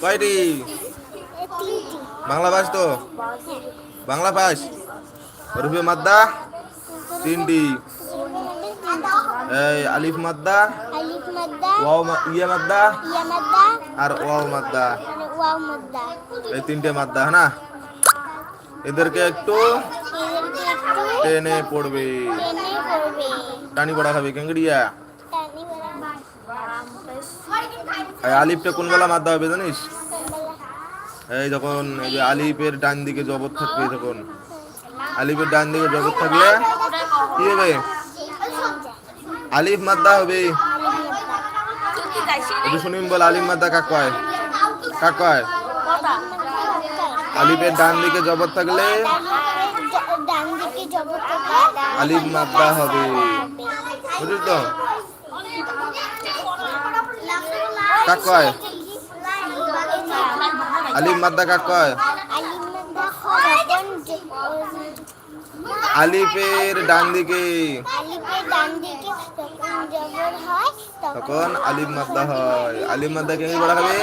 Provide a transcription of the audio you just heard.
কয়টি? বাংলা পাস তো? বাংলা পাস? হরফে মাদ্দা তিনটি। এই আলিফ মাদ্দা, ইয়া মাদ্দা আর ওয়াও মাদ্দা, এই তিনটে মাদ্দা না। এদেরকে একটু টেনে পড়বে, টানি পড়া খাবে কেঙ্গড়িয়া। আলিফটা কোন বেলা মাদ্দা হবে জানিস? এই যখন এই যে আলিফের ডান দিকে জবর থাকবে, তখন আলিফের ডান দিকে জবর থাকলে কি হবে? আলিফ মাদ্দা হবে। শুনিম বল, আলিফ মাদ্দা কাক কয়? কাক কয়? আলিফের ডান দিকে জবর থাকলে আলিফ মাদ্দা হবে, বুঝলি তো? কাক কয়? আলিফ মাদ্দা কাক কয়? আলিফের ডান দিকে তখন আলিফ মাদ্দা হয়। আলিফ মাদ্দা কেমনি পড়া হবে?